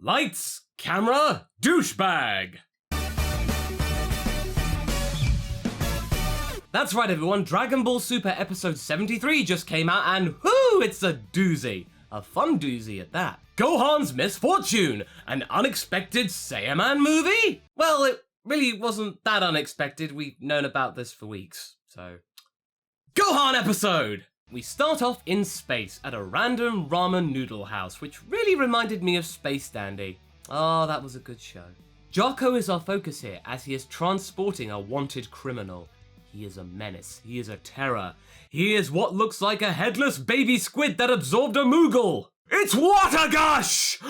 Lights, camera, douchebag! That's right everyone, Dragon Ball Super episode 73 just came out and whoo, it's a doozy. A fun doozy at that. Gohan's Misfortune, an unexpected Saiyaman movie? Well, it really wasn't that unexpected, we've known about this for weeks, so... Gohan episode! We start off in space at a random ramen noodle house, which really reminded me of Space Dandy. Oh, that was a good show. Jaco is our focus here, as he is transporting a wanted criminal. He is a menace, he is a terror. He is what looks like a headless baby squid that absorbed a Moogle! It's Watergush!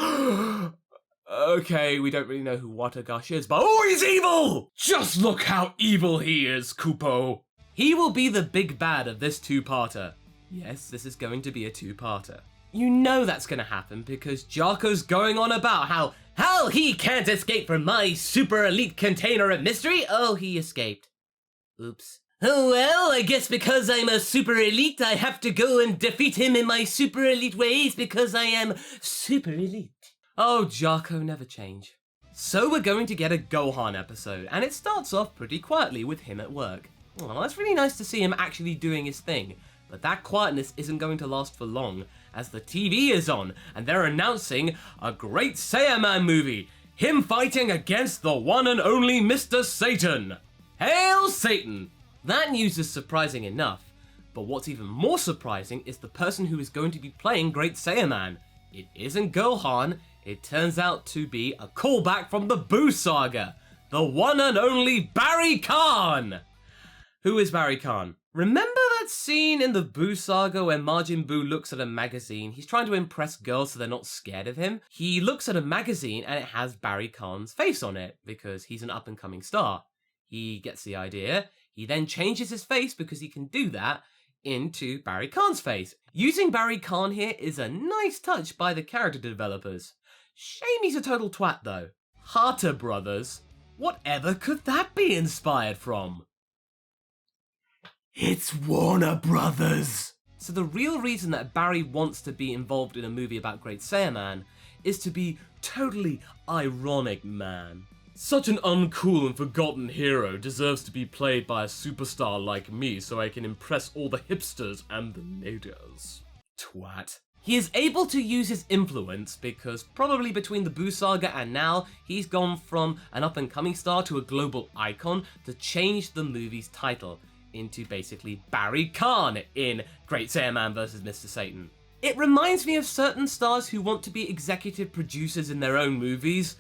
Okay, we don't really know who Watergush is, but oh, he's evil! Just look how evil he is, Kupo! He will be the big bad of this two-parter. Yes, this is going to be a two-parter. You know that's gonna happen because Jaco's going on about how he can't escape from my super elite container of mystery. Oh, he escaped. Oops. Oh well, I guess because I'm a super elite, I have to go and defeat him in my super elite ways because I am super elite. Oh, Jaco, never change. So we're going to get a Gohan episode, and it starts off pretty quietly with him at work. Oh, that's really nice to see him actually doing his thing. But that quietness isn't going to last for long, as the TV is on, and they're announcing a great Saiyaman movie, him fighting against the one and only Mr. Satan. Hail Satan! That news is surprising enough, but what's even more surprising is the person who is going to be playing Great Saiyaman. It isn't Gohan, it turns out to be a callback from the Boo saga, the one and only Barry Kahn! Who is Barry Kahn? Remember that scene in the Boo saga where Majin Buu looks at a magazine? He's trying to impress girls so they're not scared of him. He looks at a magazine and it has Barry Kahn's face on it because he's an up-and-coming star. He gets the idea. He then changes his face because he can do that into Barry Kahn's face. Using Barry Kahn here is a nice touch by the character developers. Shame he's a total twat though. Harter Brothers? Whatever could that be inspired from? It's Warner Brothers! So the real reason that Barry wants to be involved in a movie about Great Saiyaman is to be totally ironic, man. Such an uncool and forgotten hero deserves to be played by a superstar like me so I can impress all the hipsters and the ladies. Twat. He is able to use his influence because probably between the Boo saga and now, he's gone from an up-and-coming star to a global icon to change the movie's title into basically Barry Kahn in Great Saiyaman vs. Mr. Satan. It reminds me of certain stars who want to be executive producers in their own movies.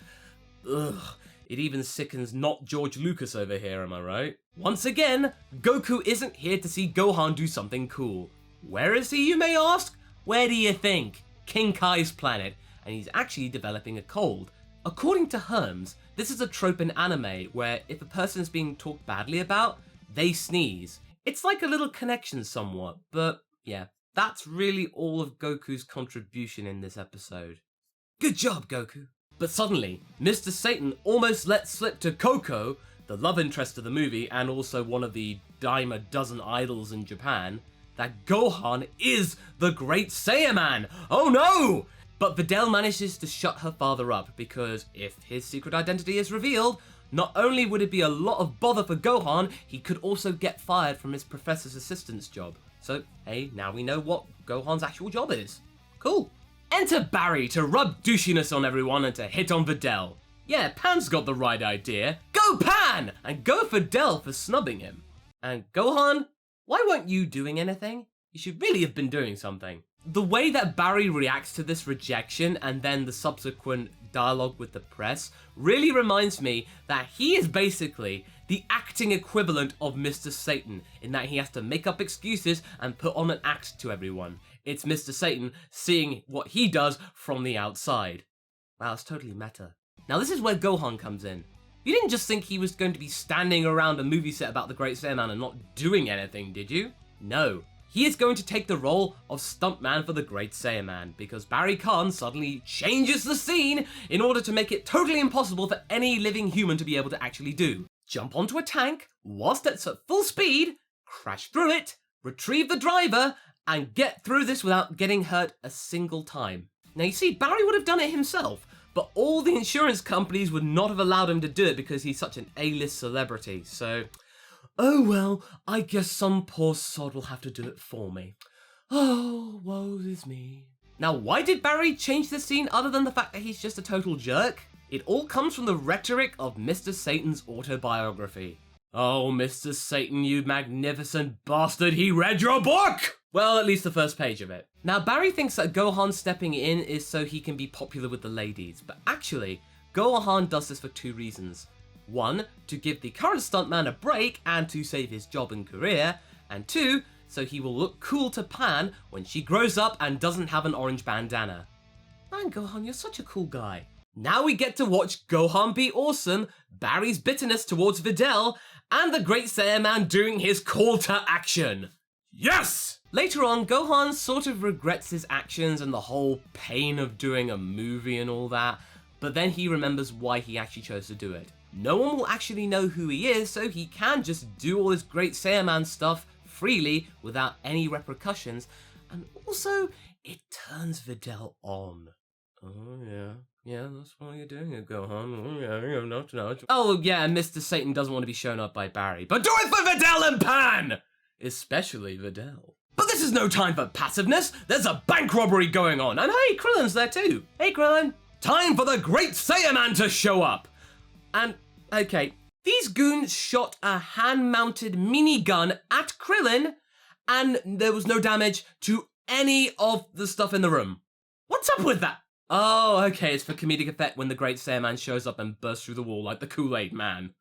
Ugh, it even sickens not George Lucas over here, am I right? Once again, Goku isn't here to see Gohan do something cool. Where is he, you may ask? Where do you think? King Kai's planet, and he's actually developing a cold. According to Herms, this is a trope in anime where if a person is being talked badly about, they sneeze. It's like a little connection somewhat, but yeah, that's really all of Goku's contribution in this episode. Good job, Goku. But suddenly, Mr. Satan almost lets slip to Coco, the love interest of the movie and also one of the dime a dozen idols in Japan, that Gohan is the Great Saiyaman. Oh no! But Videl manages to shut her father up because if his secret identity is revealed, not only would it be a lot of bother for Gohan, he could also get fired from his professor's assistant's job. So, hey, now we know what Gohan's actual job is. Cool. Enter Barry to rub douchiness on everyone and to hit on Videl. Yeah, Pan's got the right idea. Go Pan! And go Videl for snubbing him. And Gohan, why weren't you doing anything? You should really have been doing something. The way that Barry reacts to this rejection and then the subsequent dialogue with the press really reminds me that he is basically the acting equivalent of Mr. Satan in that he has to make up excuses and put on an act to everyone. It's Mr. Satan seeing what he does from the outside. Wow, it's totally meta. Now this is where Gohan comes in. You didn't just think he was going to be standing around a movie set about the Great Saiyaman and not doing anything, did you? No. He is going to take the role of stuntman for the Great Saiyaman because Barry Kahn suddenly changes the scene in order to make it totally impossible for any living human to be able to actually do. Jump onto a tank, whilst it's at full speed, crash through it, retrieve the driver, and get through this without getting hurt a single time. Now you see, Barry would have done it himself, but all the insurance companies would not have allowed him to do it because he's such an A-list celebrity, so... Oh well, I guess some poor sod will have to do it for me. Oh, woe is me. Now, why did Barry change this scene other than the fact that he's just a total jerk? It all comes from the rhetoric of Mr. Satan's autobiography. Oh, Mr. Satan, you magnificent bastard, he read your book! Well, at least the first page of it. Now, Barry thinks that Gohan stepping in is so he can be popular with the ladies, but actually, Gohan does this for two reasons. One, to give the current stuntman a break and to save his job and career, and two, so he will look cool to Pan when she grows up and doesn't have an orange bandana. Man, Gohan, you're such a cool guy. Now we get to watch Gohan be awesome, Barry's bitterness towards Videl, and the Great Saiyaman doing his call to action. Yes! Later on, Gohan sort of regrets his actions and the whole pain of doing a movie and all that, but then he remembers why he actually chose to do it. No one will actually know who he is, so he can just do all this Great Saiyaman stuff freely without any repercussions, and also, it turns Videl on. Oh yeah, that's why you're doing it, Gohan. Oh yeah, Mr. Satan doesn't want to be shown up by Barry, but do it for Videl and Pan! Especially Videl. But this is no time for passiveness, there's a bank robbery going on, and hey, Krillin's there too. Hey Krillin! Time for the Great Saiyaman to show up! And, okay, these goons shot a hand-mounted minigun at Krillin, and there was no damage to any of the stuff in the room. What's up with that? Oh, okay, it's for comedic effect when the Great Saiyaman shows up and bursts through the wall like the Kool-Aid Man.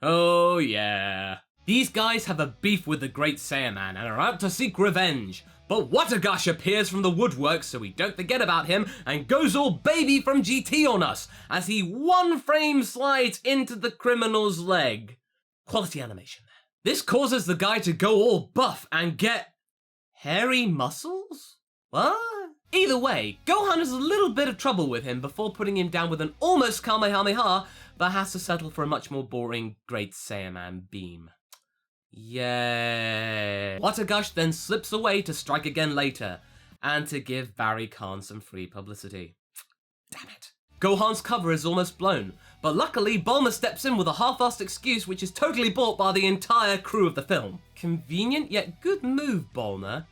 Oh, yeah. These guys have a beef with the Great Saiyaman and are out to seek revenge. But Watagash appears from the woodwork so we don't forget about him and goes all baby from GT on us as he one frame slides into the criminal's leg. Quality animation there. This causes the guy to go all buff and get hairy muscles? What? Either way, Gohan has a little bit of trouble with him before putting him down with an almost Kamehameha, but has to settle for a much more boring Great Saiyaman beam. Yay! Watagash then slips away to strike again later, and to give Barry Kahn some free publicity. Damn it. Gohan's cover is almost blown, but luckily Bulma steps in with a half-assed excuse which is totally bought by the entire crew of the film. Convenient yet good move, Bulma.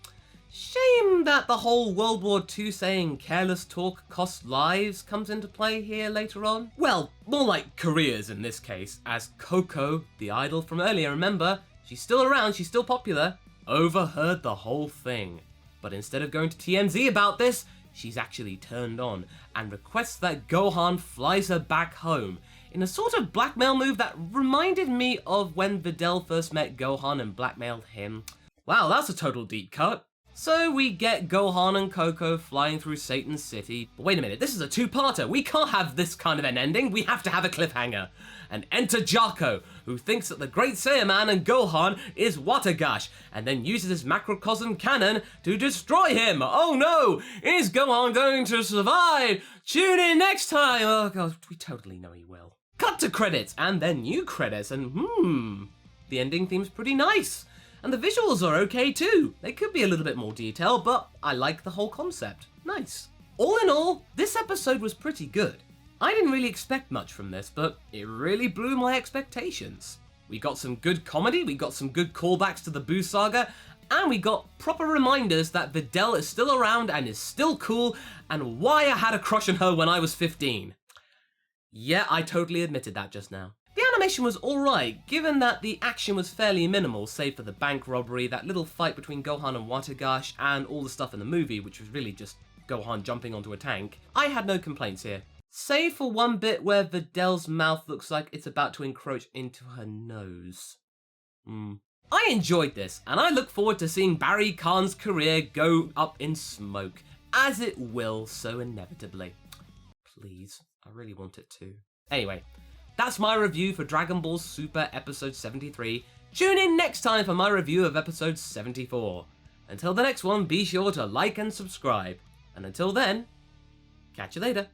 Shame that the whole World War II saying careless talk costs lives comes into play here later on. Well, more like careers in this case, as Coco, the idol from earlier, remember? She's still around, she's still popular, overheard the whole thing. But instead of going to TMZ about this, she's actually turned on and requests that Gohan flies her back home in a sort of blackmail move that reminded me of when Videl first met Gohan and blackmailed him. Wow, that's a total deep cut. So we get Gohan and Coco flying through Satan's city. But wait a minute, this is a two-parter. We can't have this kind of an ending. We have to have a cliffhanger. And enter Jaco, who thinks that the Great Saiyaman and Gohan is Watagash, and then uses his macrocosm cannon to destroy him. Oh no! Is Gohan going to survive? Tune in next time! Oh god, we totally know he will. Cut to credits, and then new credits, and the ending seems pretty nice. And the visuals are okay too. They could be a little bit more detailed, but I like the whole concept. Nice. All in all, this episode was pretty good. I didn't really expect much from this, but it really blew my expectations. We got some good comedy, we got some good callbacks to the Buu saga, and we got proper reminders that Videl is still around and is still cool, and why I had a crush on her when I was 15. Yeah, I totally admitted that just now. The animation was alright, given that the action was fairly minimal, save for the bank robbery, that little fight between Gohan and Watagash, and all the stuff in the movie, which was really just Gohan jumping onto a tank. I had no complaints here. Save for one bit where Videl's mouth looks like it's about to encroach into her nose. I enjoyed this, and I look forward to seeing Barry Kahn's career go up in smoke, as it will so inevitably. Please, I really want it to. Anyway, that's my review for Dragon Ball Super Episode 73. Tune in next time for my review of Episode 74. Until the next one, be sure to like and subscribe. And until then, catch you later.